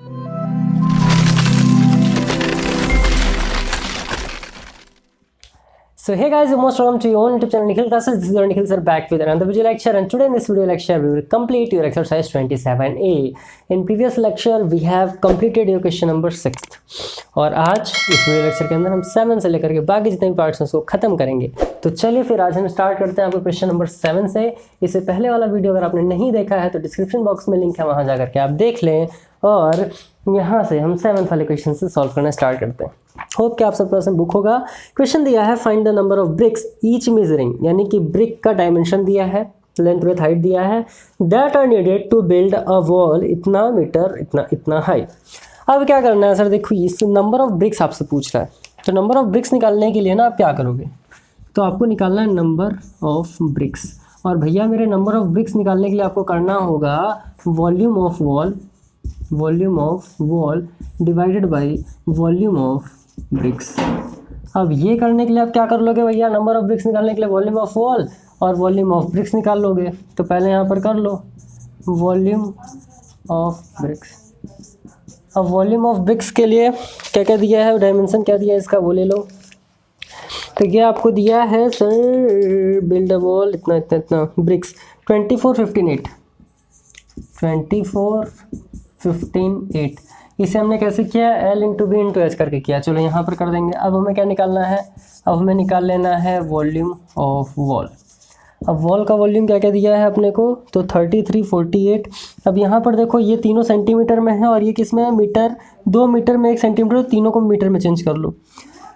So hey guys, you're most welcome to your own YouTube channel Nikhil Classes. This is your Nikhil sir back with another video lecture, and today in this video lecture we will complete your exercise 27A. In previous lecture we have completed your question number 6th और आज इस video lecture के अंदर हम 7 से लेकर के बाकी जितने भी पार्ट्स हैं उसको खत्म करेंगे। तो चलिए फिर आज हम स्टार्ट करते हैं आपको क्वेश्चन नंबर 7 से। इससे पहले वाला वीडियो अगर आपने नहीं देखा है तो डिस्क्रिप्शन बॉक्स में लिंक है, वहाँ जा करके आप देख लें और यहाँ से हम 7th वाले क्वेश्चन से सॉल्व करना स्टार्ट करते हैं। होप कि आप सबके पास बुक होगा। क्वेश्चन दिया है find the number of bricks each measuring, यानी कि ब्रिक का डायमेंशन दिया है, लेंथ विथ हाइट दिया है, that are needed to build a wall इतना मीटर इतना इतना हाइट। अब क्या करना है सर, देखो इस नंबर ऑफ ब्रिक्स आपसे पूछ रहा है, तो नंबर ऑफ ब्रिक्स निकालने के लिए ना आप क्या करोगे, तो आपको निकालना है नंबर ऑफ ब्रिक्स। और भैया मेरे नंबर ऑफ ब्रिक्स निकालने के लिए आपको करना होगा volume of wall divided by volume of BRICS. अब ये करने के लिए आप क्या कर लोगे भैया, नंबर ऑफ ब्रिक्स निकालने के लिए वॉल्यूम ऑफ वॉल और वॉल्यूम ऑफ ब्रिक्स निकाल लोगे। तो पहले यहाँ पर कर लो वॉल्यूम ऑफ ब्रिक्स। अब वॉल्यूम ऑफ ब्रिक्स के लिए क्या क्या दिया है, डायमेंशन क्या दिया है इसका वो ले लो। तो ये आपको दिया है सर बिल्ड अ वॉल इतना इतना इतना ब्रिक्स 24, 15, 8। इसे हमने कैसे किया, L into B into H करके किया। चलो यहाँ पर कर देंगे। अब हमें क्या निकालना है, अब हमें निकाल लेना है वॉल्यूम ऑफ वॉल। अब वॉल का वॉल्यूम क्या क्या दिया है अपने को, तो 33, 48। अब यहाँ पर देखो ये तीनों सेंटीमीटर में है और ये किस में है, मीटर। 2 मीटर में 1 सेंटीमीटर, तीनों को मीटर में चेंज कर लो।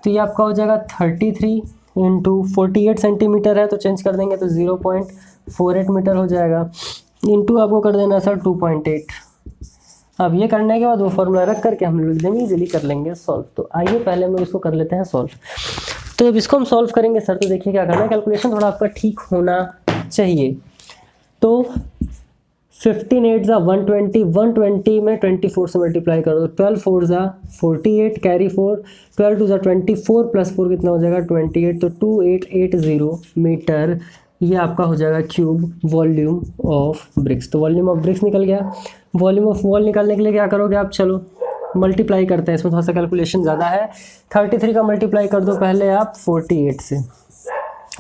तो ये आपका हो जाएगा 33 इंटू 48 सेंटीमीटर है तो चेंज कर देंगे तो 0.48 मीटर हो जाएगा। इंटू आपको कर देना सर 2.8। अब ये करने के बाद वो फॉर्मूला रख करके हम लोग एकदम ईजिली कर लेंगे सॉल्व। तो आइए पहले हम लोग इसको कर लेते हैं सॉल्व। तो जब इसको हम सॉल्व करेंगे सर, तो देखिए क्या करना है, कैलकुलेशन थोड़ा आपका ठीक होना चाहिए। तो 15 8 ज़ा 120, 120 में 24 से मल्टीप्लाई कर दो, 12 4 ज़ा 48, कैरी 4, 12 2 ज़ा 24 प्लस 4 कितना हो जाएगा 28। तो 2880 मीटर ये आपका हो जाएगा क्यूब वॉल्यूम ऑफ ब्रिक्स। तो वॉल्यूम ऑफ ब्रिक्स निकल गया। वॉल्यूम ऑफ वॉल निकालने के लिए क्या करोगे आप, चलो मल्टीप्लाई करते हैं, इसमें थोड़ा सा कैलकुलेशन ज़्यादा है। 33 का मल्टीप्लाई कर दो पहले आप 48 से,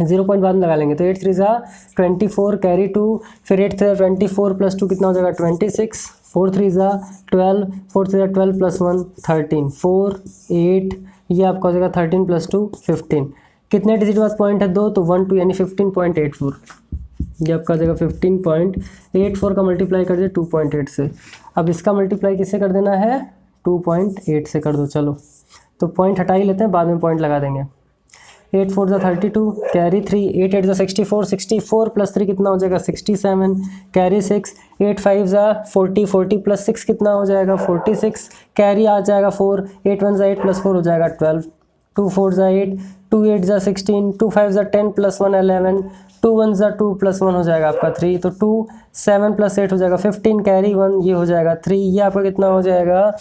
0 पॉइंट बाद में लगा लेंगे। तो 8 3 ज़ा 24, कैरी 2, फिर 8 3 24 प्लस 2 कितना हो जाएगा 26, 4 3 ज़ा 12, 4 3 ज़ा 12 प्लस 1 13, 4 8 ये आपका हो जाएगा 13 प्लस 2 15। कितने डिजिट बाद पॉइंट है 2, तो 1 2 यानी 15.84 ये आपका हो जाएगा 15.84 का मल्टीप्लाई कर दिया 2.8 से। अब इसका मल्टीप्लाई किससे कर देना है, 2.8 से कर दो। चलो तो पॉइंट हटा ही लेते हैं, बाद में पॉइंट लगा देंगे। 8 4 ज़ा 32, कैरी 3, 8 8 ज़ा 64, 64 प्लस 3 कितना हो जाएगा 67, कैरी 6, 8 5 ज़ा 40, 40 प्लस 6 कितना हो जाएगा 46, कैरी आ जाएगा 4, 8 1 ज़ा 8 प्लस 4 हो जाएगा 12, 2 4 ज़ा 8, 2 8 ज़ा 16, 2 5 ज़ा 10 प्लस 1 11, 2 1 ज़ा 2 प्लस 1 हो जाएगा आपका 3। तो 2 7 प्लस 8 हो जाएगा 15, कैरी 1 ये हो जाएगा 3। ये आपका कितना हो जाएगा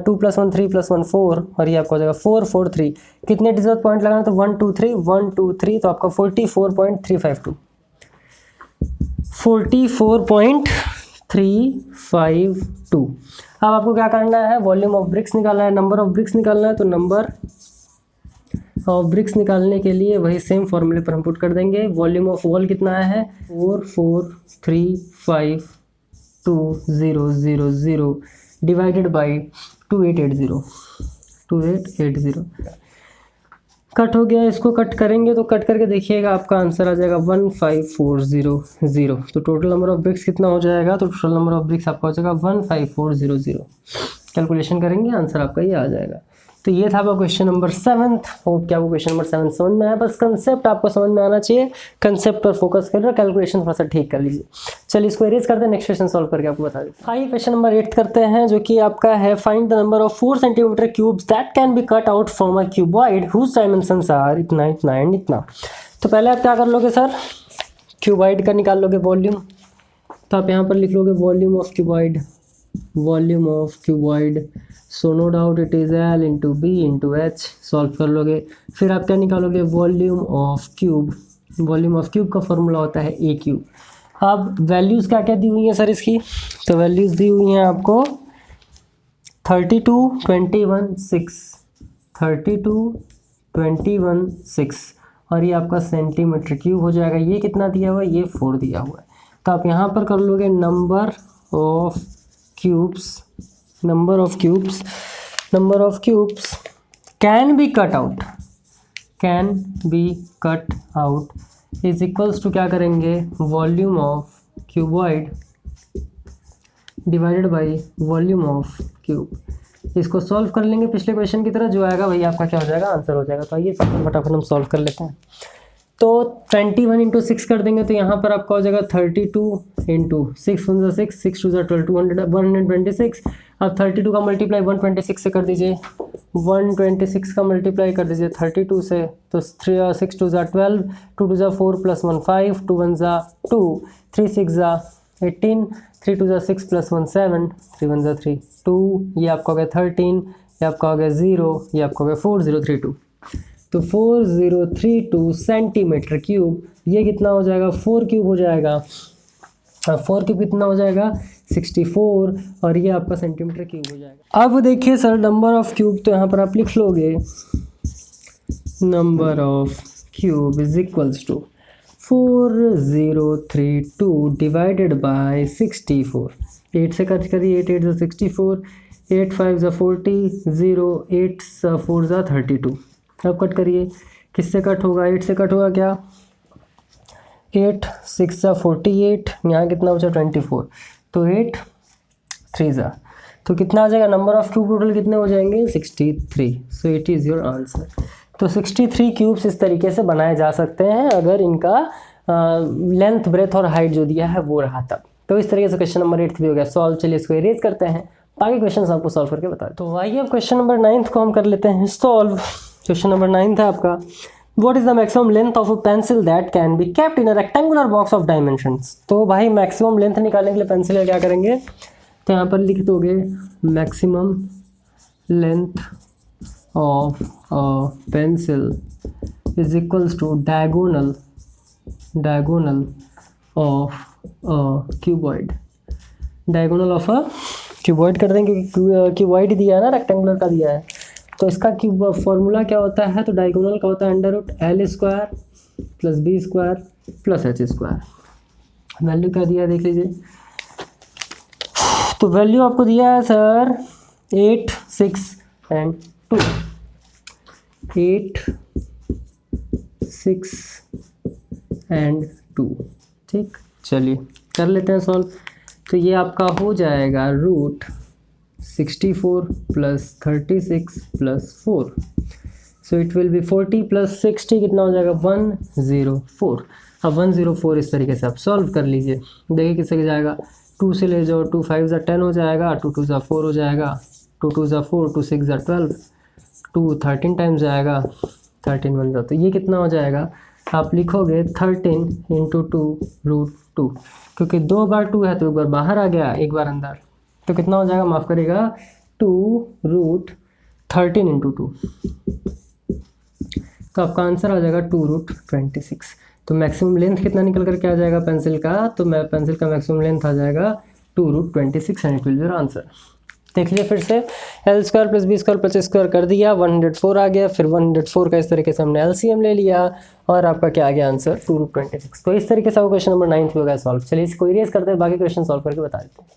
2 प्लस 1 3 प्लस 1 4 और ये आपका हो जाएगा 4 4 3। कितने डिजिट पॉइंट लगाना, तो 1 2 3 1 2 3, तो आपका 44.352 44.352। अब आपको क्या करना है, वॉल्यूम ऑफ ब्रिक्स निकालना है, नंबर ऑफ ब्रिक्स निकालना है। तो नंबर ऑफ ब्रिक्स निकालने के लिए वही सेम फॉर्मूले पर हम पुट कर देंगे। वॉल्यूम ऑफ वॉल कितना है 44352000 डिवाइडेड बाई 2880 कट हो गया। इसको कट करेंगे तो कट करके देखिएगा आपका आंसर आ जाएगा 15400। तो टोटल नंबर ऑफ ब्रिक्स कितना हो जाएगा, तो टोटल नंबर ऑफ ब्रिक्स आपका हो जाएगा 15400। कैलकुलेशन करेंगे आंसर आपका ये आ जाएगा। तो ये था आपका क्वेश्चन नंबर 7। होप कि आपको क्वेश्चन नंबर 7 समझ में आया। बस कंसेप्ट आपको समझ में आना चाहिए, कंसेप्ट पर फोकस कर रहे हो, कैलकुलेशन थोड़ा सा ठीक कर लीजिए। चलिए इसको एरेज करते हैं, नेक्स्ट क्वेश्चन सॉल्व करके आपको बता देते हैं। आइए क्वेश्चन नंबर 8 करते हैं, जो कि आपका है find the number of 4 centimetre cubes that can be cut out from a cuboid whose dimensions are इतना इतना एंड इतना। तो पहले आप क्या कर लोगे सर, क्यूबॉइड का निकाल लोगे वॉल्यूम। तो आप यहाँ पर लिख लोगे volume of cuboid, volume of cuboid. So no doubt it is L into B into H. Solve कर लोगे। फिर आप क्या निकालोगे, volume of cube. Volume of cube का फॉर्मूला होता है ए क्यूब। अब वैल्यूज़ क्या क्या दी हुई हैं सर इसकी, तो वैल्यूज़ दी हुई हैं आपको 32 और ये आपका सेंटीमीटर क्यूब हो जाएगा। ये कितना दिया हुआ है, ये 4 दिया हुआ है। तो आप यहाँ पर कर लोगे number of cubes can be cut out is equals to क्या करेंगे, volume of cuboid divided by volume of cube. इसको सॉल्व कर लेंगे पिछले क्वेश्चन की तरह, जो आएगा वही आपका क्या हो जाएगा, आंसर हो जाएगा। तो आइए फटाफट हम सॉल्व कर लेते हैं। तो 21 इंटू 6 कर देंगे तो यहाँ पर आपका हो जाएगा 32 इंटू 6 × 6 6 2 12 126। अब 32 का मल्टीप्लाई 126 से कर दीजिए, 126 का मल्टीप्लाई कर दीजिए 32 से, तो 6 2 12, 2 2 4 + 1 5, 2 1 2, 3 6 18, 3 2 6 + 1 7, 3 1 3 2, ये आपका हो गया 13, ये आपका हो गया 0, ये आपका हो गया 4032। तो 4032 सेंटीमीटर क्यूब, ये कितना हो जाएगा, 4 क्यूब हो जाएगा। 4 क्यूब कितना हो जाएगा, 64, और ये आपका सेंटीमीटर क्यूब हो जाएगा। अब देखिए सर नंबर ऑफ क्यूब, तो यहाँ पर आप लिख लोगे number of cube is equals to 4032 divided by 64। 8 से कट करिए, 8 8 64, 8 5 40, 0 8 4 32। अब कट करिए, किससे कट होगा, 8 से कट होगा क्या, 8 6 48, यहाँ कितना बचा 24, तो 8 3 तो कितना आ जाएगा, नंबर ऑफ क्यूब टोटल कितने हो जाएंगे, 63। So it is your answer. तो 63 क्यूब्स इस तरीके से बनाए जा सकते हैं अगर इनका लेंथ ब्रेथ और हाइट जो दिया है वो रहा तब। तो इस तरीके से क्वेश्चन नंबर 8 भी हो गया सॉल्व। चलिए इसको इरेज करते हैं, बाकी क्वेश्चन आपको सॉल्व करके बता। तो आइए अब क्वेश्चन नंबर 9 को हम कर लेते हैं सॉल्व। क्वेश्चन नंबर 9 था आपका, what is the maximum length of a pencil that can be kept in a rectangular box of dimensions. तो भाई मैक्सिमम लेंथ निकालने के लिए पेंसिल का क्या करेंगे, तो यहाँ पर लिख दोगे maximum length of a pencil is equals to diagonal of a cuboid. Diagonal of a cuboid कर देंगे क्योंकि क्यूबॉइड दिया है ना, रेक्टेंगुलर का दिया है। तो इसका क्यूब फॉर्मूला क्या होता है, तो डायगोनल का होता है √L² + B² + H²। वैल्यू क्या दिया है देख लीजिए। तो वैल्यू आपको दिया है सर 8 6 एंड 2, 8 6 एंड 2। ठीक, चलिए कर लेते हैं सॉल्व। तो ये आपका हो जाएगा √64 + 36 + 4, सो इट विल बी 40 + 60 कितना हो जाएगा, 104। अब 104 इस तरीके से आप सॉल्व कर लीजिए। देखिए किससे जाएगा, 2 से ले जाओ, 2 5 10 हो जाएगा, 2 2 4 हो जाएगा, 2 2 4, 2 6 12, 2 13 टाइम्स जाएगा, 13 1 तो ये कितना हो जाएगा, आप लिखोगे 13 × 2 √2, क्योंकि 2 बार 2 है तो एक बार बाहर आ गया, एक बार अंदर, तो कितना हो जाएगा, माफ़ करिएगा 2 √13 × 2, तो आपका आंसर आ जाएगा 2 √26। तो मैक्सिमम लेंथ कितना निकल कर के आ जाएगा पेंसिल का, तो मैं पेंसिल का मैक्सिमम लेंथ आ जाएगा 2 √26 and it will be your answer. देख लीजिए फिर से, L² + B² + H² कर दिया, 104 आ गया। फिर 104 का इस तरीके से हमने LCM ले लिया और आपका क्या आ गया आंसर 2 √26। तो इस तरीके से आपको क्वेश्चन नंबर 9 हो गया सॉल्व। चलिए इसको इरेज करते हैं, बाकी क्वेश्चन सॉल्व करके बता देते हैं।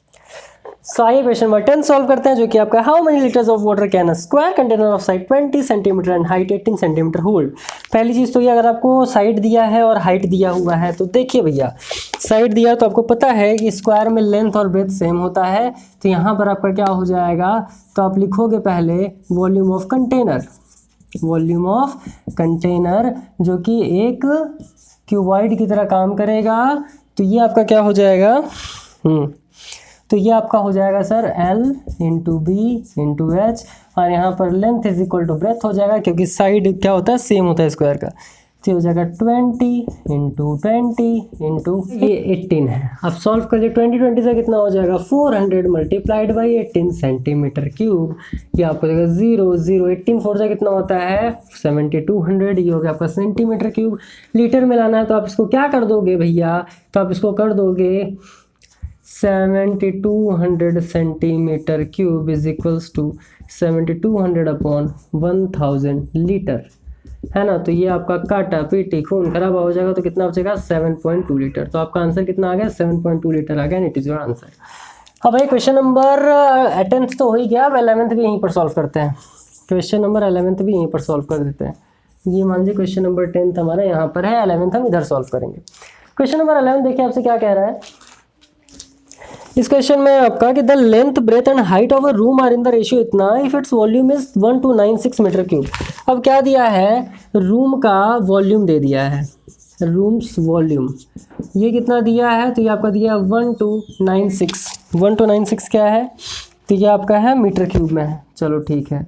सो आइए क्वेश्चन नंबर 10 सॉल्व करते हैं, जो कि आपका how many litres of water can a square container of side 20 centimetre and height 18 centimetre hold. पहली चीज़ तो ये, अगर आपको साइड दिया है और हाइट दिया हुआ है, तो देखिए भैया साइड दिया तो आपको पता है कि स्क्वायर में लेंथ और ब्रेथ सेम होता है, तो यहाँ पर आपका क्या हो जाएगा, तो आप लिखोगे पहले वॉल्यूम ऑफ कंटेनर, जो कि एक क्यूबॉइड की तरह काम करेगा। तो ये आपका क्या हो जाएगा, तो ये आपका हो जाएगा सर L × B × H, और यहाँ पर length is equal to breadth हो जाएगा, क्योंकि साइड क्या होता है, सेम होता है स्क्वायर का। तो हो जाएगा 20 × 20 × ये 18 है। अब सॉल्व कर लिए, 20 से कितना हो जाएगा, 400 × 18 सेंटीमीटर क्यूब। ये आपको देगा 0 0, 18 4 से कितना होता है 7200, ये हो गया आपका सेंटीमीटर क्यूब। लीटर में लाना है तो आप इसको क्या कर दोगे भैया, तो आप इसको कर दोगे 7200 centimetre cube is equals to 7200 upon 1000 litre, है ना। तो ये आपका काटा पीटी खून खराबा हो जाएगा तो कितना बचेगा 7.2 लीटर। तो आपका आंसर कितना आ गया 7.2 लीटर आ गया, इट इज योर आंसर। अब भाई क्वेश्चन नंबर 10th तो हो ही गया, अब 11th भी यहीं पर सॉल्व करते हैं। क्वेश्चन नंबर 11th भी यहीं पर सॉल्व कर देते हैं। ये मान लीजिए क्वेश्चन नंबर 10th हमारा यहाँ पर है, 11th हम इधर सॉल्व करेंगे। क्वेश्चन नंबर 11 देखिए आपसे क्या कह रहा है इस क्वेश्चन में आपका कि the length breadth and height of a room are in the ratio इतना if it's volume is 1296 metre cube. अब क्या दिया है, रूम का वॉल्यूम दे दिया है, रूम्स वॉल्यूम ये कितना दिया है, तो ये आपका दिया 1296। 1296 क्या है, तो ये आपका है मीटर क्यूब में है। चलो ठीक है,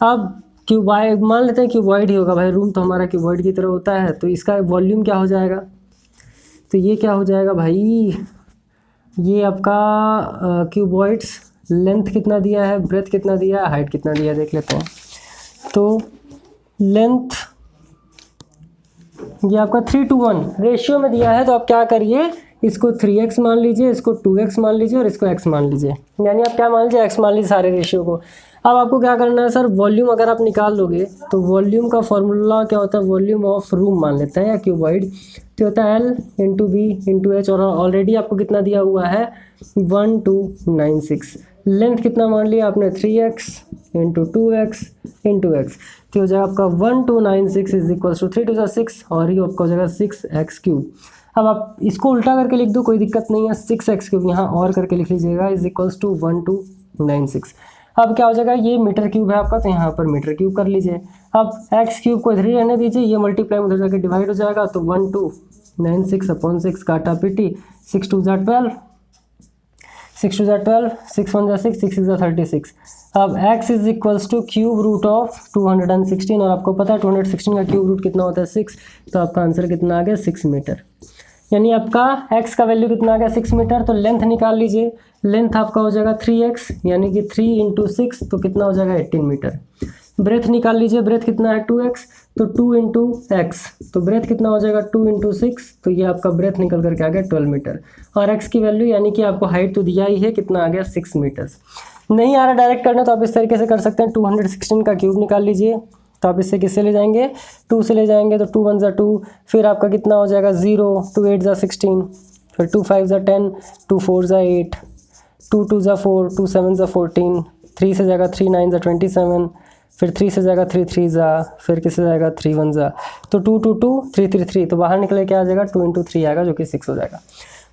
अब क्यूबॉइड मान लेते हैं, क्यूबॉइड ही होगा भाई, रूम तो हमारा क्यूबॉइड की तरह होता है। तो इसका वॉल्यूम क्या हो जाएगा, तो ये क्या हो जाएगा भाई, ये आपका क्यूबॉइड्स लेंथ कितना दिया है, ब्रेथ कितना दिया है, हाइट कितना दिया है देख लेते हैं। तो लेंथ ये आपका 3:1 रेशियो में दिया है, तो आप क्या करिए, इसको 3x मान लीजिए, इसको 2x मान लीजिए और इसको x मान लीजिए, यानी आप क्या मान लीजिए x मान लीजिए सारे रेशियो को। अब आपको क्या करना है सर, वॉल्यूम अगर आप निकाल लोगे तो वॉल्यूम का फॉर्मूला क्या होता है, वॉल्यूम ऑफ रूम मान लेते हैं या क्यूबॉइड, तो होता है L into B into H, और ऑलरेडी आपको कितना दिया हुआ है 1296। लेंथ कितना मान लिया आपने 3x into 2x into x, तो हो जाएगा आपका 1296 इज इक्वल टू 3 to 6 और ये आपका हो जाएगा 6x क्यूब। अब आप इसको उल्टा करके लिख दो, कोई दिक्कत नहीं है, 6x क्यूब यहाँ और करके लिख लीजिएगा इज इक्वल्स टू 1296। अब क्या हो जाएगा, ये मीटर क्यूब है आपका, तो यहाँ पर मीटर क्यूब कर लीजिए। अब x क्यूब को इधर ही रहने दीजिए, ये मल्टीप्लाई में उधर जाकर डिवाइड हो जाएगा, तो 1296 अपॉन 6 काटा पीटी, 6 2 ज़ा 12, 6 2 ज़ा 12, 6 1 ज़ा 6, 6 6 ज़ा 36। अब x is equals to cube root of 216, और आपको पता है 216 का क्यूब रूट कितना होता है 6, तो आपका आंसर कितना आ गया 6 मीटर। यानी आपका x का वैल्यू कितना आ गया 6 मीटर। तो लेंथ निकाल लीजिए, लेंथ आपका हो जाएगा 3x यानी कि 3 इंटू 6 तो कितना हो जाएगा 18 मीटर। ब्रेथ निकाल लीजिए, ब्रेथ कितना है 2x, तो 2 इंटू एक्स, तो ब्रेथ कितना हो जाएगा 2 इंटू 6, तो ये आपका ब्रेथ निकल करके आ गया 12 मीटर। और x की वैल्यू यानी कि आपको हाइट तो दिया ही है, कितना आ गया 6 मीटर। नहीं आ रहा डायरेक्ट करना तो आप इस तरीके से कर सकते हैं, 216 का क्यूब निकाल लीजिए, तो आप इससे किससे ले जाएंगे 2 से ले जाएंगे, तो 2 1 ज़ा 2, फिर आपका कितना हो जाएगा 0, 2 8 ज़ा 16, फिर 2 5 ज़ा 10, 2 4 ज़ा 8, 2 2 ज़ा 4, 2 7 ज़ा 14, 3 से जाएगा 3 9 ज़ा 27, फिर 3 से जाएगा 3 3 ज़ा, फिर किससे जाएगा 3 1 ज़ा, तो 2 2 2 3 3 3, तो बाहर निकले क्या आ जाएगा 2 इंटू 3 आएगा जो कि 6 हो जाएगा।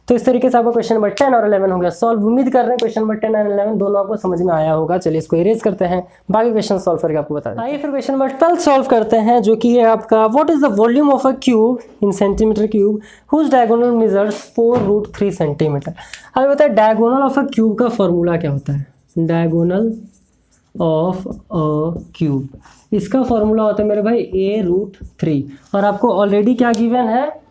तो इस तरीके से आपको क्वेश्चन नंबर 10 और 11 हो गया सॉल्व। उम्मीद कर रहे हैं क्वेश्चन नंबर 10 और 11 दोनों आपको समझ में आया होगा। चलिए इसको इरेज करते हैं, बाकी क्वेश्चन सॉल्व करके आपको बता दें। आइए फिर क्वेश्चन नंबर 12 सॉल्व करते हैं, जो कि है आपका what is the volume of a cube in centimetre cube whose diagonal measures 4√3 centimetre. अब बताए डायगोनल ऑफ अ क्यूब का फॉर्मूला क्या होता है। डायगोनल ऑफ अ क्यूब, इसका फॉर्मूला होता है मेरे भाई a√3, और आपको ऑलरेडी क्या गिवन है,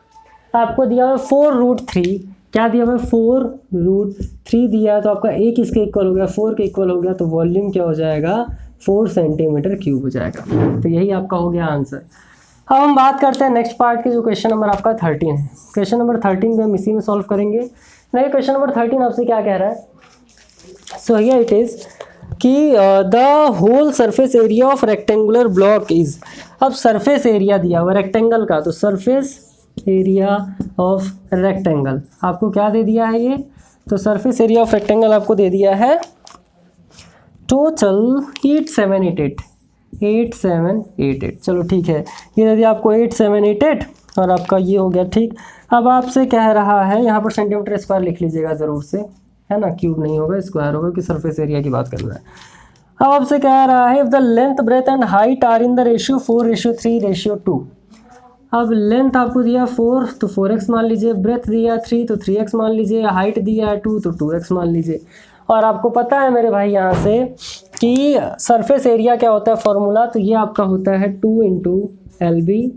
आपको दिया हुआ 4√3, क्या दिया हुआ 4√3 दिया है, तो आपका a किसके इक्वल हो गया 4 के इक्वल हो गया, तो वॉल्यूम क्या हो जाएगा 4 सेंटीमीटर क्यूब हो जाएगा। तो यही आपका हो गया आंसर। अब हम बात करते हैं नेक्स्ट पार्ट की, जो क्वेश्चन नंबर आपका 13 है। क्वेश्चन नंबर 13 भी हम इसी में सॉल्व करेंगे। देखिए क्वेश्चन नंबर 13 आपसे क्या कह रहा है, सो हियर इट इज कि the whole surface area of rectangular block is. अब सरफेस एरिया दिया हुआ रेक्टेंगल का, तो सरफेस एरिया ऑफ रेक्टेंगल आपको क्या दे दिया है ये, तो सरफेस एरिया ऑफ रेक्टेंगल आपको दे दिया है टोटल 8788। चलो ठीक है, ये दे दिया आपको 8788 और आपका ये हो गया ठीक। अब आपसे कह रहा है यहाँ पर सेंटीमीटर स्क्वायर लिख लीजिएगा ज़रूर से, है ना, क्यूब नहीं होगा स्क्वायर होगा कि सरफेस एरिया की बात कर रहा है। अब आपसे कह रहा है if the length breadth and height are in the ratio 4:3:2। अब लेंथ आपको दिया 4 तो 4x मान लीजिए, ब्रेथ दिया 3 तो 3x मान लीजिए, हाइट दिया 2 तो 2x मान लीजिए। और आपको पता है मेरे भाई यहाँ से कि सरफेस एरिया क्या होता है फॉर्मूला, तो ये आपका होता है 2 into LB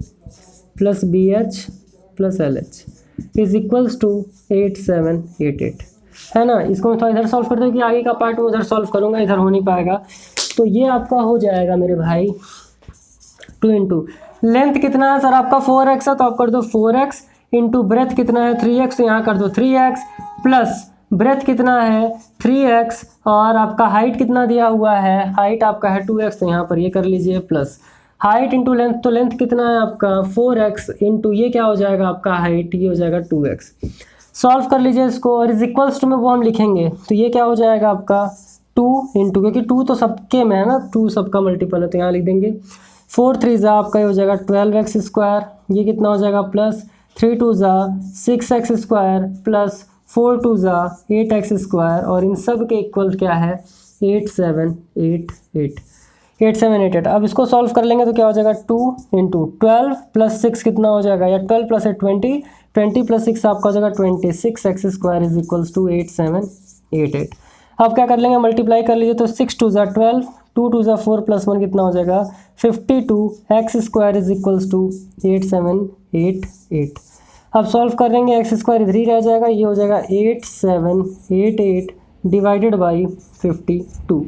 plus BH plus LH is equals to 8788, है ना। इसको मैं थोड़ा इधर सॉल्व कर दूँ कि आगे का पार्ट मैं उधर सॉल्व करूँगा, इधर हो नहीं पाएगा। तो ये आपका हो जाएगा मेरे भाई 2 इंटू लेंथ कितना है सर आपका 4x है, तो आप कर दो 4x इंटू ब्रेथ कितना है 3x, तो यहाँ कर दो 3x प्लस ब्रेथ कितना है 3x और आपका हाइट कितना दिया हुआ है, हाइट आपका है 2x, तो यहाँ पर ये कर लीजिए प्लस हाइट इंटू लेंथ, तो लेंथ कितना है आपका 4x इंटू ये क्या हो जाएगा आपका हाइट, ये हो जाएगा 2x। सॉल्व कर लीजिए इसको और इज इक्वल्स टू में वो हम लिखेंगे, तो ये क्या हो जाएगा आपका 2 इंटू, क्योंकि 2 तो सबके में है ना, 2 सबका मल्टीपल है, तो यहाँ लिख देंगे 4 3 ज़ा आपका ये हो जाएगा 12x स्क्वायर, ये कितना हो जाएगा प्लस 3 2 ज़ा 6x स्क्वायर प्लस 4 2 ज़ा 8x स्क्वायर, और इन सब के इक्वल क्या है 8 7 8 8 8 7 8 8। अब इसको सॉल्व कर लेंगे तो क्या हो जाएगा 2 इंटू 12 प्लस 6 कितना हो जाएगा, या 12 प्लस 8 20, 20 प्लस 6 आपका हो जाएगा 26x square is equals to 8 7 8 8। अब क्या कर लेंगे मल्टीप्लाई कर लीजिए, तो 6 2 ज़ा 12, 2 2 ज़ा 4 प्लस 1 कितना हो जाएगा 52x square is equals to 8 7 8 8। अब सॉल्व करेंगे एक्स स्क्वायर इधर ही रह जाएगा, ये हो जाएगा 8 7 8 8 डिवाइडेड बाई 52।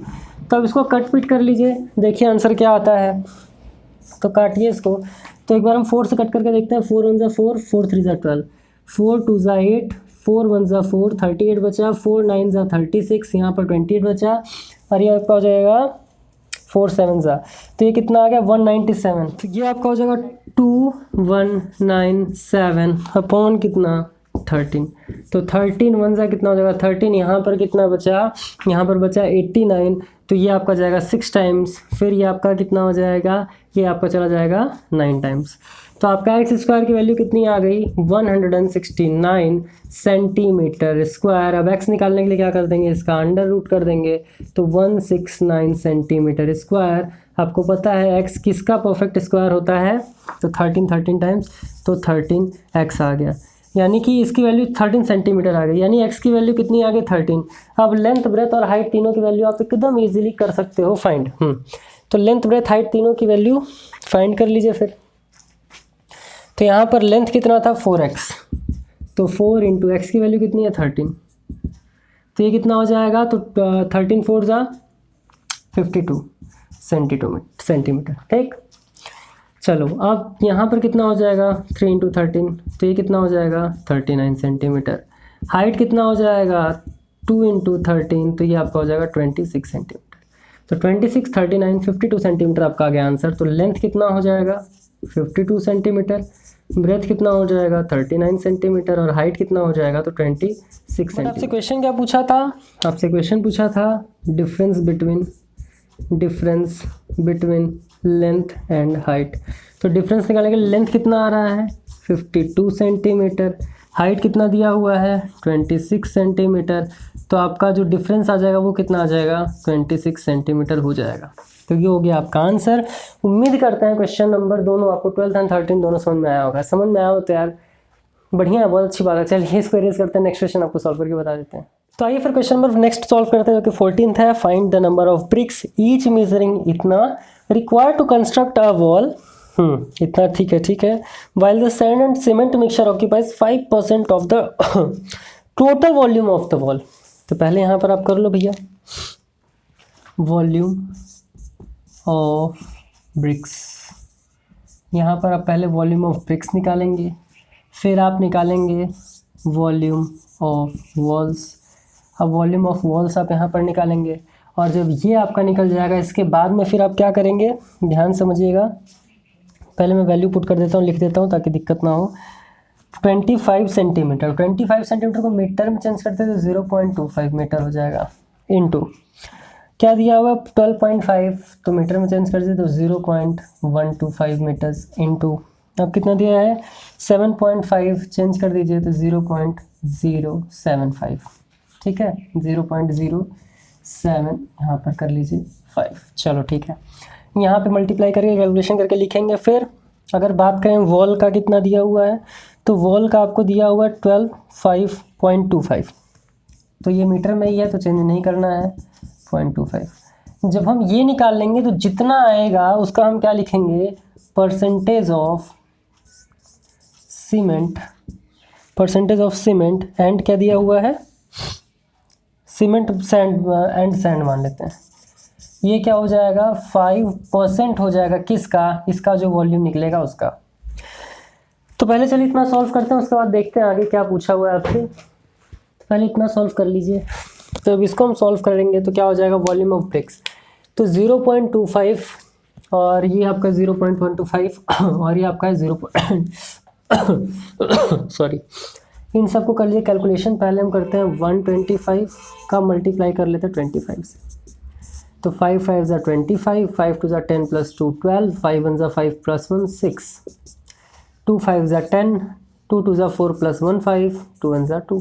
तो अब इसको कट पीट कर लीजिए, देखिए आंसर क्या आता है, तो काटिए इसको। तो एक बार हम 4 से कट करके देखते हैं, 4 1 ज़ा 4, 4 3 ज़ा 12, 4 2 ज़ा 8, 4 1 ज़ा 4 38 बचा, 4 9 ज़ा 36, यहाँ पर 28 बचा, और ये आपका हो जाएगा 4 7 ज़ा, तो ये कितना आ गया 197। तो ये आपका हो जाएगा 2197 अपॉन कितना 13, तो 13 1 ज़ा कितना हो जाएगा 13, यहाँ पर कितना बचा, यहाँ पर बचा 89, तो ये आपका जाएगा 6 टाइम्स, फिर ये आपका कितना हो जाएगा, ये आपका चला जाएगा 9 टाइम्स। तो आपका एक्स स्क्वायर की वैल्यू कितनी आ गई 169 सेंटीमीटर स्क्वायर। अब एक्स निकालने के लिए क्या कर देंगे, इसका अंडर रूट कर देंगे, तो 169 सेंटीमीटर स्क्वायर। आपको पता है एक्स किसका परफेक्ट स्क्वायर होता है, तो 13 टाइम्स, तो 13x आ गया, यानी कि इसकी वैल्यू 13 सेंटीमीटर आ गई, यानी x की वैल्यू कितनी आ गई 13। अब लेंथ ब्रेथ और हाइट तीनों की वैल्यू आप एकदम इजीली कर सकते हो फाइंड। तो लेंथ ब्रेथ हाइट तीनों की वैल्यू फाइंड कर लीजिए फिर। तो यहाँ पर लेंथ कितना था 4x, तो 4 इंटू एक्स की वैल्यू कितनी है 13, तो ये कितना हो जाएगा, तो 13 4 ज़ा 52 सेंटीमीटर। ठीक, चलो अब यहाँ पर कितना हो जाएगा 3 इंटू 13, तो ये कितना हो जाएगा 39 सेंटीमीटर। हाइट कितना हो जाएगा 2 इंटू 13, तो ये आपका हो जाएगा 26 सेंटीमीटर। तो 26 39 52 सेंटीमीटर आपका आ गया आंसर। तो लेंथ कितना हो जाएगा 52 सेंटीमीटर, ब्रेथ कितना हो जाएगा 39 सेंटीमीटर, और हाइट कितना हो जाएगा तो 26 सेंटीमीटर। आपसे क्वेश्चन क्या पूछा था, आपसे क्वेश्चन पूछा था difference between length and height. तो डिफरेंस निकालने के लिए लेंथ कितना आ रहा है 52 सेंटीमीटर, हाइट कितना दिया हुआ है 26 सेंटीमीटर, तो आपका जो डिफरेंस आ जाएगा वो कितना आ जाएगा 26 सेंटीमीटर हो जाएगा। तो ये हो गया आपका आंसर। उम्मीद करते हैं क्वेश्चन नंबर दोनों आपको 12th एंड 13 दोनों समझ में आया होगा। समझ में आया हो तो यार बढ़िया है, बहुत अच्छी बात है। चलिए इसको इरेज करते हैं, नेक्स्ट क्वेश्चन आपको सॉल्व करके बता देते हैं। तो आइए फिर क्वेश्चन नंबर नेक्स्ट सॉल्व करते हैं, जो कि 14th है। Find the number of bricks each measuring इतना required to construct a wall. इतना ठीक है। While the sand and cement mixture occupies 5% of the total volume of the wall. तो पहले यहाँ पर आप कर लो भैया, वॉल्यूम ऑफ ब्रिक्स। यहाँ पर आप पहले वॉल्यूम ऑफ ब्रिक्स निकालेंगे, फिर आप निकालेंगे वॉल्यूम ऑफ वॉल्स। अब वॉल्यूम ऑफ वॉल्स आप यहाँ पर निकालेंगे, और जब ये आपका निकल जाएगा इसके बाद में फिर आप क्या करेंगे, ध्यान समझिएगा। पहले मैं वैल्यू पुट कर देता हूँ, लिख देता हूँ ताकि दिक्कत ना हो। 25 सेंटीमीटर, 25 सेंटीमीटर को मीटर में चेंज करते हैं तो 0.25 मीटर हो जाएगा, इनटू क्या दिया हुआ 12.5, तो मीटर में चेंज कर देते तो 0.125 मीटर्स, इनटू अब कितना दिया है 7.5 चेंज कर दीजिए तो 0.075। ठीक है, 0.07 यहाँ पर कर लीजिए 5। चलो ठीक है, यहाँ पे मल्टीप्लाई करके कैलकुलेशन करके लिखेंगे। फिर अगर बात करें वॉल का कितना दिया हुआ है, तो वॉल का आपको दिया हुआ है 12.5, तो ये मीटर में ही है तो चेंज नहीं करना है 0.25। जब हम ये निकाल लेंगे तो जितना आएगा उसका हम क्या लिखेंगे, परसेंटेज ऑफ सीमेंट एंड क्या दिया हुआ है सीमेंट सैंड मान लेते हैं। ये क्या हो जाएगा 5% हो जाएगा, किसका, इसका जो वॉल्यूम निकलेगा उसका। तो पहले चलिए इतना सॉल्व करते हैं, उसके बाद देखते हैं आगे क्या पूछा हुआ है आपसे। पहले इतना सॉल्व कर लीजिए। तो अब इसको हम सॉल्व करेंगे तो क्या हो जाएगा, वॉल्यूम ऑफ ब्रिक्स। तो 0.25 और ये आपका 0.125 और ये आपका है 0 सॉरी, इन सबको कर लिए कैलकुलेशन। पहले हम करते हैं 125 का मल्टीप्लाई कर लेते हैं 25 से। तो 5 5 ज़ा 25, 5 2 ज़ा 10 + 2 12, 5 1 ज़ा 5 + 1 6, 2 5 ज़ा 10, 2 2 ज़ा 4 + 1 5, 2 1 ज़ा 2,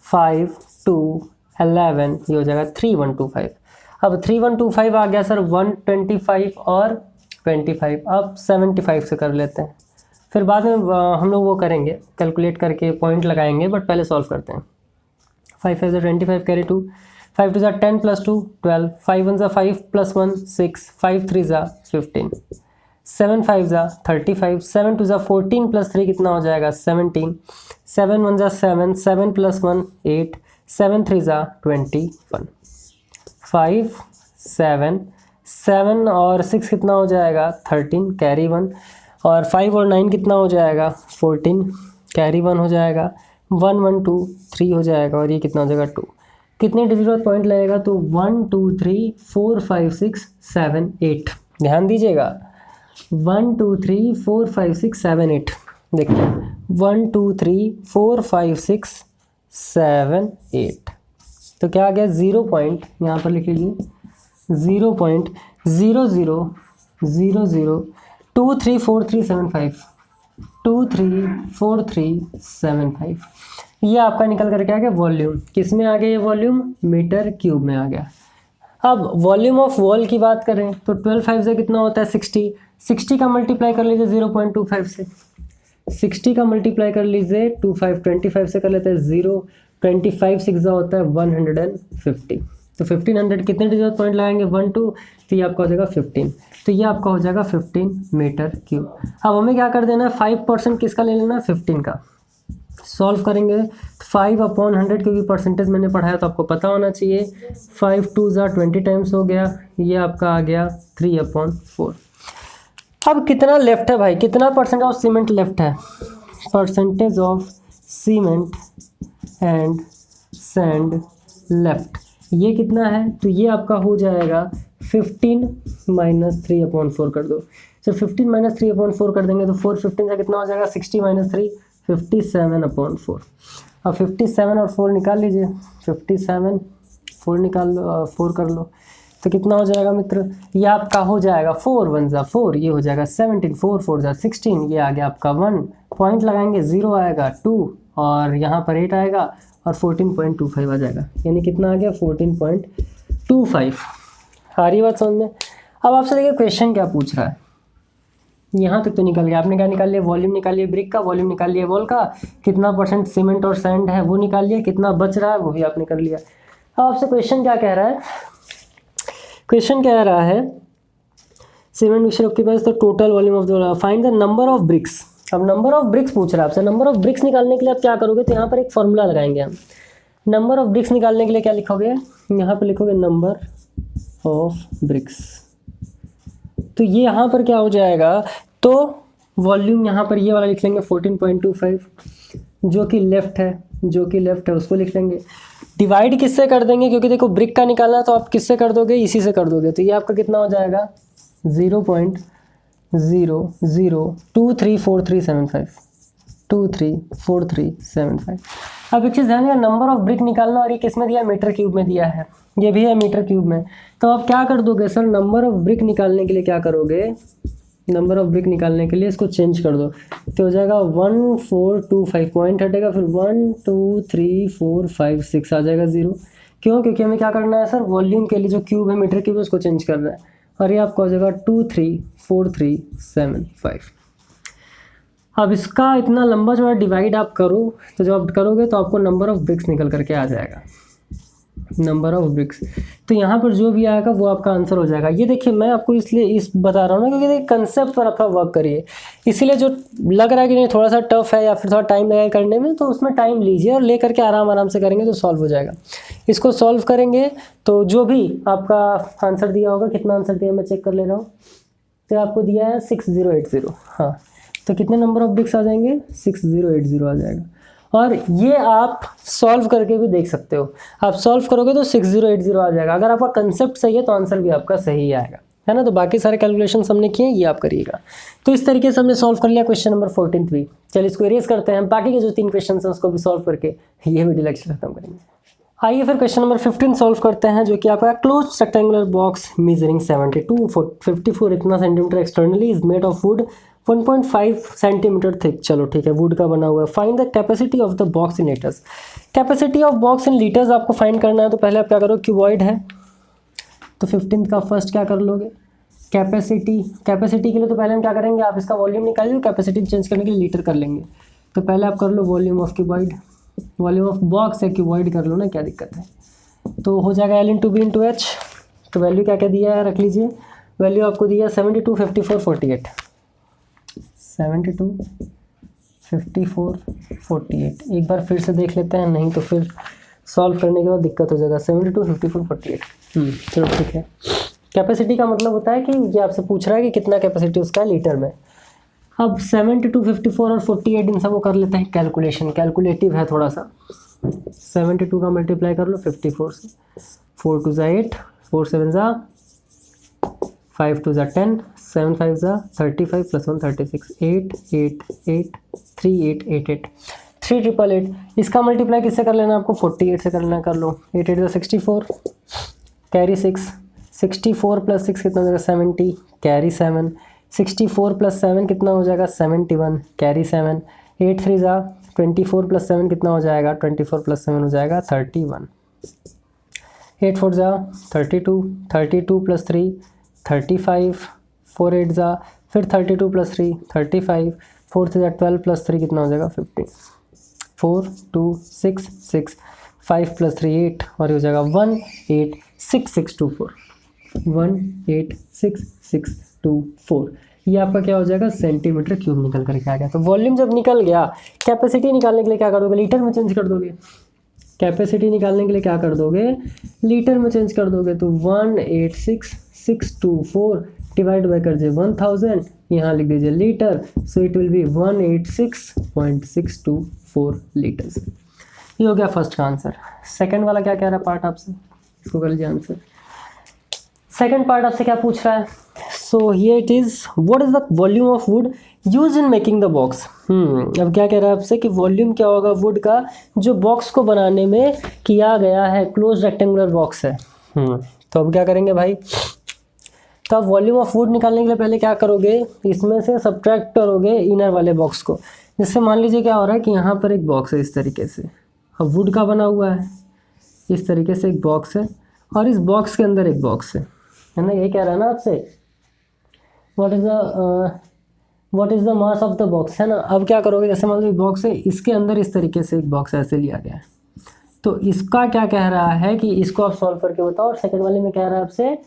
5 2 11, ये हो जाएगा 3125। अब 3125 आ गया सर 125 और 25, अब 75 से कर लेते हैं, फिर बाद में हम लोग वो करेंगे कैलकुलेट करके पॉइंट लगाएंगे, बट पहले सॉल्व करते हैं। 5 5 ज़ा 25 कैरी 2, 5 2 ज़ा 10 + 2 12, 5 1 ज़ा 5 + 1 6, 5 3 ज़ा 15, 7 5 ज़ा 35, 7 2 ज़ा 14 + 3 कितना हो जाएगा 17, 7 1 ज़ा 7, 7 + 1 8, 7 3 ज़ा 21, 5 7 7 और 6 कितना हो जाएगा 13 कैरी 1, और 5 और 9 कितना हो जाएगा 14 कैरी 1 हो जाएगा, 1 1 2 3 हो जाएगा, और ये कितना हो जाएगा 2। कितने डिजिट पॉइंट लगेगा, तो 1 2 3 4 5 6 7 8, ध्यान दीजिएगा 1 2 3 4 5 6 7 8, देखिए 1 2 3 4 5 6 7 8, तो क्या आ गया 0 पॉइंट, यहाँ पर लिख लीजिए 0.0000234375, 234375, ये आपका निकल करके आ गया वॉल्यूम। किस में आ गया ये वॉल्यूम, मीटर क्यूब में आ गया। अब वॉल्यूम ऑफ वॉल की बात करें तो 12 5 से कितना होता है 60, 60 का मल्टीप्लाई कर लीजिए 0.25 से, 60 का मल्टीप्लाई कर लीजिए 25 से कर लेते हैं 0, 25 6 होता है 150, तो 1500 कितने डिजिट पॉइंट लगाएंगे 1 2, तो ये आपका हो जाएगा 15, तो ये आपका हो जाएगा 15 मीटर क्यूब। अब हमें क्या कर देना है 5% किसका ले लेना है 15 का। सॉल्व करेंगे 5/100, क्योंकि परसेंटेज मैंने पढ़ाया तो आपको पता होना चाहिए। 5 2 ज़ा 20 टाइम्स हो गया, ये आपका आ गया 3/4। अब कितना लेफ्ट है भाई, कितना परसेंट ऑफ सीमेंट लेफ्ट है, percentage of cement and sand left, ये कितना है, तो ये आपका हो जाएगा 15 - 3/4 कर दो। तो 15 - 3/4 कर देंगे तो 4 15 से कितना हो जाएगा 60 - 3 57/4। अब 57 और 4 निकाल लीजिए, 57 4 निकाल लो, 4 कर लो, तो कितना हो जाएगा मित्र, ये आपका हो जाएगा 4 1 ज़ा 4, ये हो जाएगा 17, 4 4 ज़ा 16, ये आ गया आपका 1, पॉइंट लगाएंगे 0 आएगा 2, और यहाँ पर 8 आएगा और 14.25 आ जाएगा, यानी कितना आ गया 14.25। आ रही बात समझ में। अब आपसे देखिए क्वेश्चन क्या पूछ रहा है, यहाँ तक तो निकल गया, आपने क्या निकाल लिया, वॉल्यूम निकाल लिया ब्रिक का, वॉल्यूम निकाल लिया वॉल का, कितना परसेंट सीमेंट और सैंड है वो निकाल लिया, कितना बच रहा है वो भी आपने कर लिया। अब आपसे क्वेश्चन क्या कह रहा है, क्वेश्चन कह रहा है सीमेंट मिक्सचर आपके पास, तो total volume of the, find the number of BRICS. अब नंबर ऑफ ब्रिक्स पूछ रहा है आपसे, नंबर ऑफ ब्रिक्स निकालने के लिए आप क्या करोगे, तो यहाँ पर एक फॉर्मूला लगाएंगे हम। नंबर ऑफ ब्रिक्स निकालने के लिए क्या लिखोगे, यहाँ पर लिखोगे नंबर ऑफ ब्रिक्स, तो ये यहाँ पर क्या हो जाएगा, तो वॉल्यूम यहाँ पर ये वाला लिख लेंगे 14.25, जो कि लेफ्ट है, उसको लिख लेंगे, डिवाइड किससे कर देंगे, क्योंकि देखो ब्रिक का निकालना तो आप किससे कर दोगे, इसी से कर दोगे, तो ये आपका कितना हो जाएगा 0.00234375, 234375। अब एक चीज़ ध्यान देना, नंबर ऑफ ब्रिक निकालना, और ये किस में दिया, मीटर क्यूब में दिया है, ये भी है मीटर क्यूब में। तो आप क्या कर दोगे सर, नंबर ऑफ ब्रिक निकालने के लिए क्या करोगे, नंबर ऑफ ब्रिक निकालने के लिए इसको चेंज कर दो, तो हो जाएगा 1425, पॉइंट हटेगा, फिर 1 2 3 4 5 6 आ जाएगा 0। क्यों, क्योंकि हमें क्या करना है सर, वॉल्यूम के लिए जो क्यूब है मीटर क्यूब है उसको चेंज करना है, और ये आपका हो जाएगा 234375। अब इसका इतना लंबा जो है डिवाइड आप करो, तो जब आप करोगे तो आपको नंबर ऑफ ब्रिक्स निकल करके आ जाएगा, नंबर ऑफ ब्रिक्स। तो यहाँ पर जो भी आएगा वो आपका आंसर हो जाएगा। ये देखिए मैं आपको इसलिए इस बता रहा हूँ ना, क्योंकि देखिए कंसेप्ट पर अपना वर्क करिए, इसीलिए जो लग रहा है कि नहीं थोड़ा सा टफ है या फिर थोड़ा टाइम लगेगा करने में, तो उसमें टाइम लीजिए और ले करके आराम से करेंगे तो सॉल्व हो जाएगा। इसको सॉल्व करेंगे तो जो भी आपका आंसर दिया होगा, कितना आंसर दिया मैं चेक कर ले रहा हूँ, तो आपको दिया है 6080, हाँ, तो कितने नंबर ऑफ ब्रिक्स आ जाएंगे 6080 आ जाएगा। और ये आप सॉल्व करके भी देख सकते हो। आप सॉल्व करोगे तो 6080 आ जाएगा। अगर आपका कंसेप्ट सही है तो आंसर भी आपका सही आएगा, है ना। तो बाकी सारे कैलकुलेशन हमने किए, ये आप करिएगा। तो इस तरीके से हमने सॉल्व कर लिया क्वेश्चन नंबर 14 भी। चलिए इसको इरेज करते हैं, बाकी के जो 3 क्वेश्चन हैं उसको भी सॉल्व करके ये वीडियो लेक्चर खत्म करेंगे। आइए फिर क्वेश्चन नंबर 15 सॉल्व करते हैं, जो कि आपका क्लोज रेक्टेंगुलर बॉक्स मेजरिंग 72-54 इतना centimetre externally is made of would 1.5 centimetre thick. चलो ठीक है, वुड का बना हुआ है। Find the capacity of the box in litres. Capacity of box in litres आपको फाइंड करना है। तो पहले आप क्या करो, क्यूबॉइड है तो 15 का फर्स्ट क्या कर लोगे, कैपेसिटी के लिए तो पहले हम क्या करेंगे, आप इसका वॉल्यूम निकालिए, कैपेसिटी चेंज करने के लिए लीटर कर लेंगे। तो पहले आप कर low volume of cuboid, volume of box है क्यूबॉइड कर लो ना, क्या दिक्कत है। तो हो जाएगा L into B into H. तो वैल्यू क्या क्या दिया है रख लीजिए, वैल्यू आपको दिया 72, 54, 48। 72, 54, 48 एक बार फिर से देख लेते हैं, नहीं तो फिर सॉल्व करने के बाद दिक्कत हो जाएगा। 72, 54, 48 चलो ठीक है। कैपेसिटी का मतलब होता है कि ये आपसे पूछ रहा है कि कितना कैपेसिटी उसका है लीटर में। अब 72, 54 और 48 इन सब को कर लेते हैं कैलकुलेशन, कैलकुलेटिव है थोड़ा सा। 72 का मल्टीप्लाई कर लो 54 से, 4 2 ज़ा 8, 4 7 ज़ा 5 2 ज़ा 10, 7 5 ज़ा 35 प्लस 1 36, 8 8 8 3 8 8 8 3 ट्रिपल 8। इसका मल्टीप्लाई किससे कर लेना आपको, 48 से कर लेना, कर लो। 8 8 ज़ा 64, कैरी 6, 64 प्लस 6 कितना हो जाएगा 70, कैरी 7, 64 प्लस 7 कितना हो जाएगा 71, कैरी 7, 8 3 ज़ा 24 प्लस 7 कितना हो जाएगा 24 प्लस 7 हो जाएगा 31, 8 4 ज़ा 32, 32 प्लस 3 35, 4 8 ज़ा फिर 32 प्लस 3 35, 4 3 ज़ा 12 प्लस 3 कितना हो जाएगा 50, 4 2 6 6 5 प्लस 3 8 और ये हो जाएगा 186624, 186624। ये आपका क्या हो जाएगा, सेंटीमीटर क्यूब निकल करके आ गया। तो वॉल्यूम जब निकल गया, कैपेसिटी निकालने के लिए क्या कर दोगे, लीटर में चेंज कर दोगे। कैपेसिटी निकालने के लिए क्या कर दोगे, लीटर में चेंज कर दोगे। तो 186624 डिवाइड बाई कर दीजिए 1000, यहाँ लिख दीजिए litre, so it will B 186.624 litres. ये हो गया फर्स्ट का आंसर। सेकंड वाला क्या कह रहा है पार्ट आपसे, इसको कर लीजिए आंसर। सेकंड पार्ट आपसे क्या पूछ रहा है, so here it is, what is the volume of would use in making the box. अब क्या कह रहा है आपसे कि वॉल्यूम क्या होगा वुड का जो बॉक्स को बनाने में किया गया है, क्लोज रेक्टेंगुलर बॉक्स है। तो अब क्या करेंगे भाई, तो अब वॉल्यूम ऑफ वुड निकालने के लिए पहले क्या करोगे, इसमें से सब्ट्रैक्ट करोगे इनर वाले बॉक्स को। जिससे मान लीजिए क्या हो रहा है कि यहाँ पर एक बॉक्स है इस तरीके से, अब वुड का बना हुआ है, इस तरीके से एक बॉक्स है और इस बॉक्स के अंदर एक बॉक्स है ना। ये कह रहा है ना आपसे what is the mass of the box, है ना। अब क्या करोगे, जैसे मान लो बॉक्स है, इसके अंदर इस तरीके से एक बॉक्स ऐसे लिया गया है। तो इसका क्या कह रहा है कि इसको आप सॉल्व करके बताओ। और सेकंड वाले में कह रहा है आपसे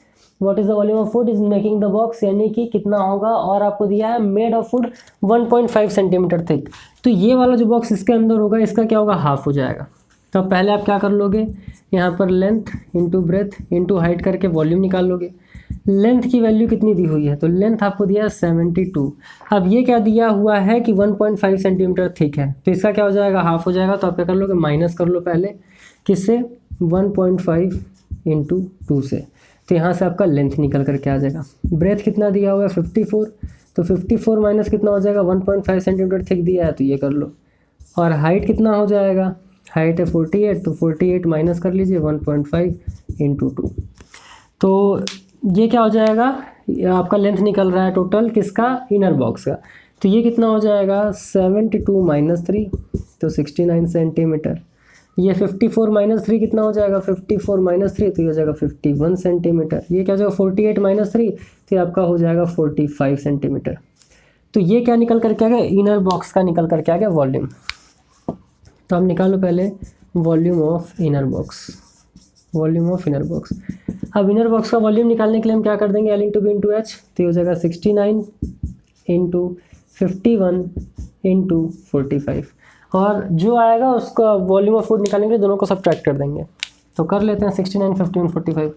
what is the volume of wood is making the box, यानी कि कितना होगा। और आपको दिया है made of would 1.5 centimetre thick. तो ये वाला जो बॉक्स इसके अंदर होगा, इसका क्या होगा, हाफ हो जाएगा। तो पहले आप क्या कर लोगे, यहाँ पर length into breadth into height करके वॉल्यूम निकाल लोगे। लेंथ की वैल्यू कितनी दी हुई है, तो लेंथ आपको दिया है 72। अब ये क्या दिया हुआ है कि 1.5 सेंटीमीटर थिक है, तो इसका क्या हो जाएगा, हाफ हो जाएगा। तो आप क्या कर लोगे, माइनस कर लो पहले, किससे, 1.5 इंटू 2 से। तो यहाँ से आपका लेंथ निकल करके आ जाएगा। ब्रेथ कितना दिया हुआ है 54, तो 54 माइनस कितना हो जाएगा 1.5 सेंटीमीटर थिक दिया है, तो ये कर लो। और हाइट कितना हो जाएगा, हाइट है 48, तो 48 माइनस कर लीजिए 1.5 इंटू 2। तो ये क्या हो जाएगा, आपका लेंथ निकल रहा है टोटल किसका, इनर बॉक्स का। तो ये कितना हो जाएगा 72 माइनस 3, तो 69 सेंटीमीटर। ये 54 माइनस 3 कितना हो जाएगा, 54 माइनस 3 तो ये हो जाएगा 51 सेंटीमीटर। ये क्या हो जाएगा 48 माइनस 3, तो आपका हो जाएगा 45 सेंटीमीटर। तो ये क्या निकल करके आ गया, इनर बॉक्स का निकल करके आ गया वॉल्यूम। तो हम निकालो पहले volume of inner box, volume of inner box. अब इनर बॉक्स का वॉल्यूम निकालने के लिए हम क्या कर देंगे, L into B into H. तो ये हो जाएगा 69 इंटू 51 इंटू 45। और जो आएगा उसका वॉल्यूम ऑफ वुड निकालने के लिए दोनों को सब्ट्रैक्ट कर देंगे। तो कर लेते हैं 69 51 45।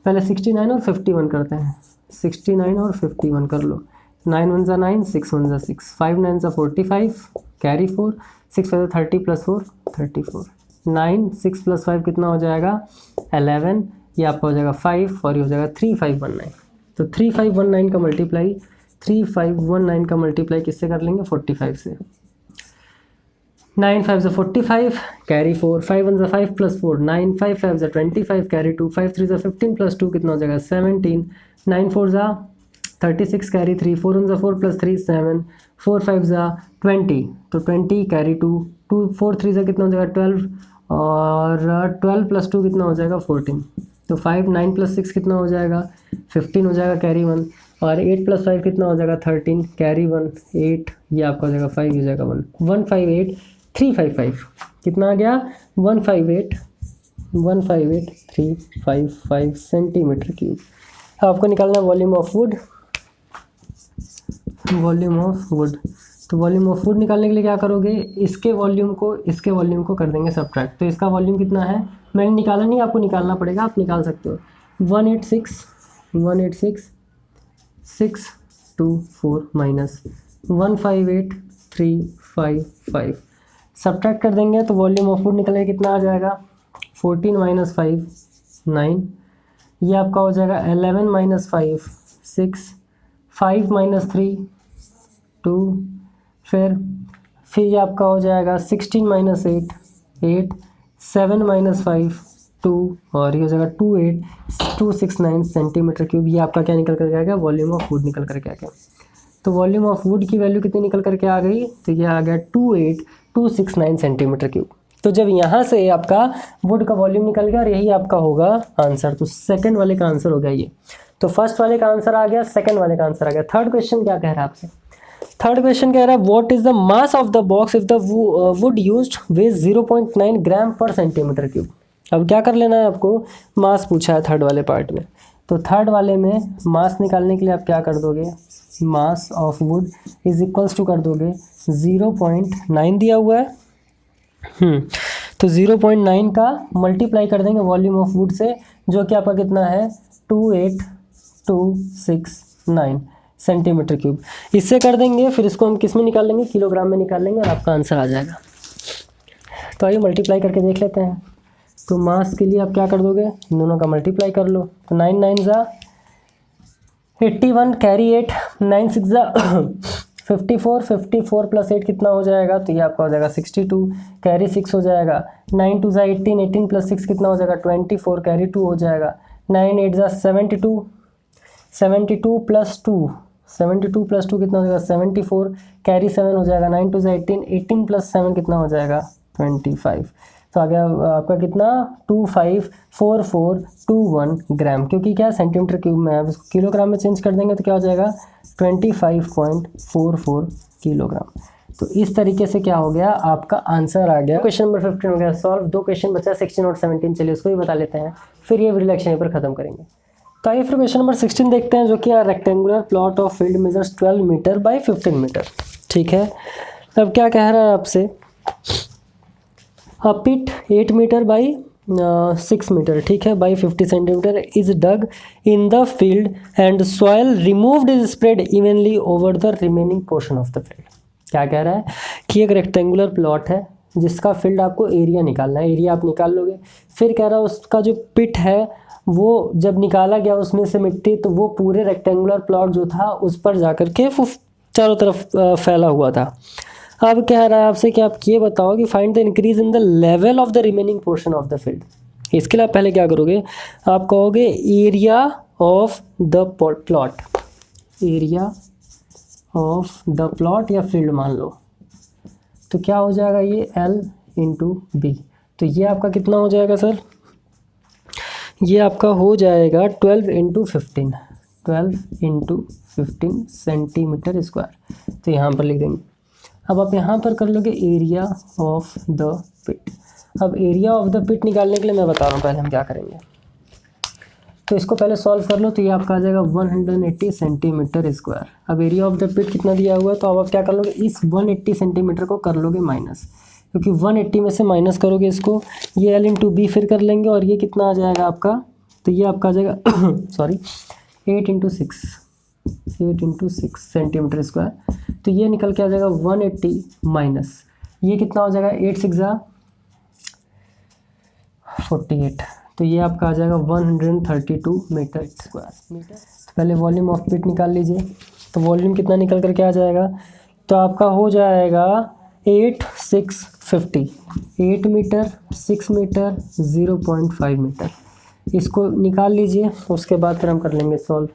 पहले 69 और 51 करते हैं, 69 और 51 कर लो। 9 1 ज़ा 9, 6 1 ज़ा 6, 5 9 ज़ा 45, कैरी 4, 6 5 30 + 4 34, 9 6 + 5 कितना हो जाएगा 11, ये आपका हो जाएगा 5 और ये हो जाएगा 3519। तो 3519 का मल्टीप्लाई 3519 का मल्टीप्लाई किससे कर लेंगे 45 से। 9 5 = 45 कैरी 4, 5 1 = 5 + 4 9, 5 5 = 25 कैरी 2, 5 3 = 15 + 2 कितना हो जाएगा 17, 9 4 = 36 कैरी 3, 4 1 = 4 + 3 7, 4 5 = 20 तो 20 कैरी 2, 4 3 कितना हो जाएगा 12 और 12 + 2 कितना हो जाएगा 14। तो 5 9 + 6 कितना हो जाएगा 15 हो जाएगा कैरी 1 और 8 + 5 कितना हो जाएगा 13 कैरी 1 8, ये आपका हो जाएगा 5 हो जाएगा 1 158 355 कितना आ गया 158 355 सेंटीमीटर क्यूब। अब आपको निकालना है वॉल्यूम ऑफ वुड। तो वॉल्यूम ऑफ वुड निकालने के लिए क्या करोगे, इसके वॉल्यूम को कर देंगे सब्ट्रैक्ट। तो इसका वॉल्यूम कितना है, मैंने निकाला नहीं, आपको निकालना पड़ेगा, आप निकाल सकते हो। 186 624 माइनस 158 355 सब्ट्रैक्ट कर देंगे तो वॉल्यूम ऑफ वुड निकलेगा कितना आ जाएगा 14 - 5 9, ये आपका हो जाएगा 11 - 5 6, 5 - 3 2, फिर ये आपका हो जाएगा 16 - 8 8, 7 - 5 2 और ये हो जाएगा 269 सेंटीमीटर क्यूब। ये आपका क्या निकल कर के आ गया, वॉल्यूम ऑफ वुड निकल कर के आ गया। तो वॉल्यूम ऑफ वुड की वैल्यू कितनी निकल करके आ गई, तो ये आ गया 28269 सेंटीमीटर क्यूब। तो जब यहाँ से आपका वुड का वॉल्यूम निकल गया और यही आपका होगा आंसर, तो सेकंड वाले का आंसर हो गया ये। तो फर्स्ट वाले का आंसर आ गया, सेकंड वाले का आंसर आ गया। थर्ड क्वेश्चन क्या कह रहा है आपसे, थर्ड क्वेश्चन कह रहा है what is the mass of the box if the wood used was 0.9 gram per centimetre cube. अब क्या कर लेना है आपको, मास पूछा है थर्ड वाले पार्ट में। तो थर्ड वाले में मास निकालने के लिए आप क्या कर दोगे, mass of wood is equals to कर दोगे 0.9 दिया हुआ है, तो 0.9 का मल्टीप्लाई कर देंगे वॉल्यूम ऑफ वुड से, जो कि आपका कितना है 28269 सेंटीमीटर क्यूब। इससे कर देंगे, फिर इसको हम किस में निकाल लेंगे, किलोग्राम में निकाल लेंगे और आपका आंसर आ जाएगा। तो आइए मल्टीप्लाई करके देख लेते हैं। तो मास के लिए आप क्या कर दोगे, दोनों का मल्टीप्लाई कर लो। तो 9 9 = 81 कैरी 8, 9 6 = 54 54 + 8 कितना हो जाएगा, तो ये आपका हो जाएगा 62 कैरी 6 हो जाएगा। 9 2 = 18 18 + 6 कितना हो जाएगा 24 कैरी 2 हो जाएगा। 9 8 = 72 72 + 2 72 + 2 कितना हो जाएगा 74 कैरी 7 हो जाएगा। 9 2 = 18 18 + 7 कितना हो जाएगा 25। तो आ गया आपका कितना 254421 ग्राम, क्योंकि क्या सेंटीमीटर क्यूब में है, अब इसको किलोग्राम में चेंज कर देंगे तो क्या हो जाएगा 25.44 किलोग्राम। तो इस तरीके से क्या हो गया, आपका आंसर आ गया। क्वेश्चन नंबर 15 हो गया सॉल्व। 2 क्वेश्चन बचा 16 और 17, चलिए उसको भी बता लेते हैं, फिर ये रिलेक्शन पेपर खत्म करेंगे। तो आइए फिर क्वेश्चन नंबर 16 देखते हैं, जो कि rectangular plot of field measures 12 metre by 15 metre. ठीक है, अब क्या कह रहा है आपसे, a pit 8 metre by 6 metre, ठीक है, by 50 centimetre is dug in the field and soil removed is spread evenly over the remaining portion of the field. क्या कह रहा है कि एक रेक्टेंगुलर प्लॉट है जिसका फील्ड आपको एरिया निकालना है, एरिया आप निकाल लोगे। फिर कह रहा है उसका जो पिट है वो जब निकाला गया उसमें से मिट्टी, तो वो पूरे रेक्टेंगुलर प्लॉट जो था उस पर जाकर के वो चारों तरफ फैला हुआ था। अब कह रहा है आपसे कि आप ये बताओ कि find the increase in the level of the remaining portion of the field. इसके लिए आप पहले क्या करोगे, आप कहोगे area of the plot, area of the plot या फील्ड मान लो, तो क्या हो जाएगा ये L × B। तो ये आपका कितना हो जाएगा सर, ये आपका हो जाएगा 12 × 15 सेंटीमीटर स्क्वायर। तो यहाँ पर लिख देंगे। अब आप यहाँ पर कर लोगे एरिया ऑफ द पिट। अब एरिया ऑफ द पिट निकालने के लिए मैं बता रहा हूँ पहले हम क्या करेंगे। तो इसको पहले सॉल्व कर लो, तो ये आपका आ जाएगा 180 सेंटीमीटर स्क्वायर। अब एरिया ऑफ द पिट कितना दिया हुआ है, तो अब आप क्या कर लोगे, इस 180 सेंटीमीटर को कर लोगे माइनस, क्योंकि 180 में से माइनस करोगे इसको, ये L × B फिर कर लेंगे और ये कितना आ जाएगा आपका, तो ये आपका आ जाएगा सॉरी 8 × 6 8 इंटू 6 सेंटीमीटर स्क्वायर, तो ये निकल के आ जाएगा 180 माइनस ये कितना हो जाएगा 8 6 48, तो ये आपका आ जाएगा 132 मीटर स्क्वायर। तो पहले वॉल्यूम ऑफ पिट निकाल लीजिए, तो वॉल्यूम कितना निकल करके आ जाएगा, तो आपका हो जाएगा 8 6 50, 8 मीटर 6 मीटर 0.5 मीटर, इसको निकाल लीजिए। उसके बाद फिर हम कर लेंगे सॉल्व।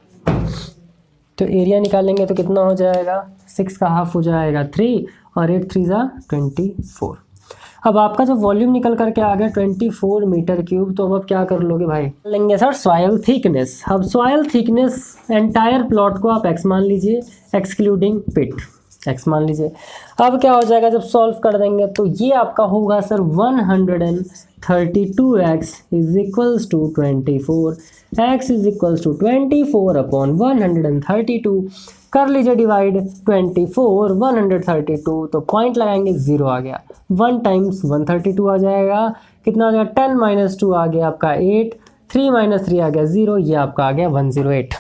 तो एरिया निकालेंगे तो कितना हो जाएगा, 6 का हाफ हो जाएगा 3 और 8 3 24। अब आपका जब वॉल्यूम निकल करके आ गया 24 मीटर क्यूब, तो अब आप क्या कर लोगे भाई, लेंगे सर सॉइल थिकनेस। अब सॉइल थिकनेस एंटायर प्लॉट को आप x मान लीजिए, एक्सक्लूडिंग पिट x मान लीजिए। अब क्या हो जाएगा जब सॉल्व कर देंगे, तो ये आपका होगा sir 132x is equals to 24, x is equals to 24 upon 132, कर लीजिए डिवाइड 24 132, तो पॉइंट लगाएंगे 0 आ गया, 1 टाइम्स 132 आ जाएगा, कितना आ जाएगा 10 माइनस 2 आ गया आपका 8, 3 माइनस 3 आ गया 0, ये आपका आ गया 108।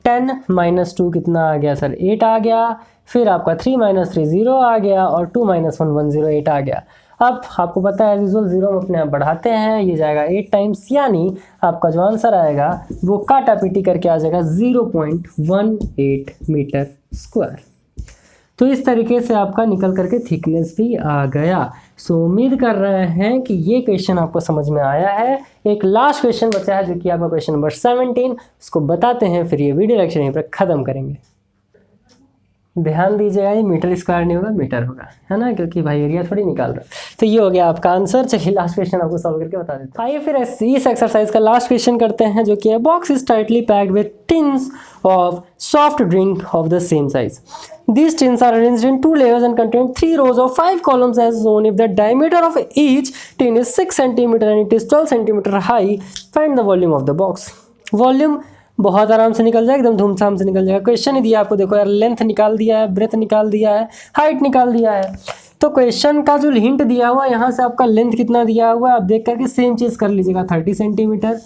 10 माइनस 2 कितना आ गया सर 8 आ गया, फिर आपका 3 माइनस 3 0 आ गया और 2 माइनस 1 108 आ गया। अब आपको पता है एज यूजुअल 0 में अपने आप बढ़ाते हैं, ये जाएगा 8 टाइम्स, यानी आपका जो आंसर आएगा वो काटा पीटी करके आ जाएगा 0.18 मीटर स्क्वायर। तो इस तरीके से आपका निकल करके थिकनेस भी आ गया। सो उम्मीद कर रहे हैं कि ये क्वेश्चन आपको समझ में आया है। एक लास्ट क्वेश्चन बचा है जो कि आपका क्वेश्चन नंबर 17, उसको बताते हैं फिर ये वीडियो लेक्चर यहीं पर ख़त्म करेंगे। ध्यान दीजिएगा, ये मीटर स्क्वायर नहीं होगा मीटर होगा, है ना, क्योंकि भाई एरिया थोड़ी निकाल रहा है। तो ये हो गया आपका आंसर। चलिए लास्ट क्वेश्चन आपको सॉल्व करके बता देते हैं। आइए फिर इस एक्सरसाइज का लास्ट क्वेश्चन करते हैं, जो कि है box is tightly packed with tins of soft drink of the same size. These tins are arranged in 2 layers and contain 3 rows of 5 columns as shown. If the diameter of each tin is 6 cm and it is 12 cm high, find the volume of the box. Volume बहुत आराम से निकल जाएगा, एकदम धूमधाम से निकल जाएगा। क्वेश्चन ही दिया आपको, देखो यार, लेंथ निकाल दिया है, ब्रेथ निकाल दिया है, हाइट निकाल दिया है। तो क्वेश्चन का जो हिंट दिया हुआ है यहाँ से आपका लेंथ कितना दिया हुआ है आप देख करके सेम चीज़ कर लीजिएगा, 30 सेंटीमीटर।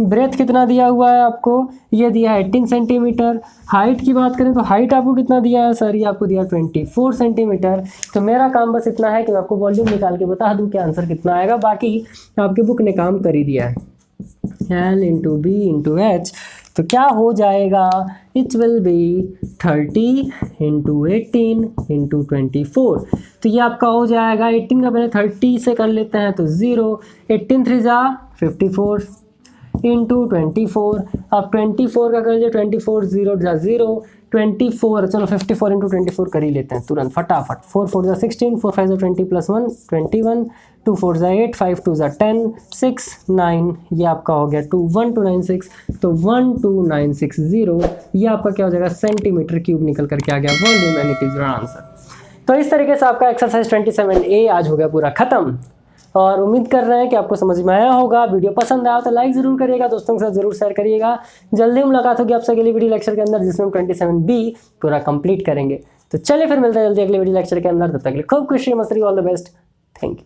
ब्रेथ कितना दिया हुआ है आपको, ये दिया है 18 सेंटीमीटर। हाइट की बात करें तो हाइट आपको कितना दिया है सर, ये आपको दिया 24 सेंटीमीटर। तो मेरा काम बस इतना है कि मैं आपको वॉल्यूम निकाल के बता दूं कि आंसर कितना आएगा, बाकी आपके बुक ने काम कर ही दिया है। L into B into H, तो क्या हो जाएगा, it will be 30 into 18 into 24। तो ये आपका हो जाएगा 18 का पहले 30 से कर लेते हैं तो 0, 18 3 जा 54 इंटू 24। अब 24 का कर लीजिए, 24 0 जा 0, 24, चलो 54 इंटू 24 कर ही लेते हैं तुरंत फटाफट। 4 4 जा 16, 4 5 जा 20 प्लस 1 21, 2 4 जा 8, 5 2 जा 10, 6 9, ये आपका हो गया 21296। तो 12960 ये आपका क्या हो जाएगा, सेंटीमीटर क्यूब निकल करके आ गया volume, and it is your answer. तो इस तरीके से आपका एक्सरसाइज 27A आज हो गया पूरा खत्म, और उम्मीद कर रहे हैं कि आपको समझ में आया होगा। वीडियो पसंद आया तो लाइक ज़रूर करिएगा, दोस्तों के साथ ज़रूर शेयर करिएगा। जल्दी मुलाकात होगी आपसे अगली वीडियो लेक्चर के अंदर, जिसमें हम 27B पूरा कंप्लीट करेंगे। तो चलिए फिर मिलते हैं जल्दी अगले वीडियो लेक्चर के अंदर, तब तक के लिए खूब खुशी मस्ती, all the best, thank you.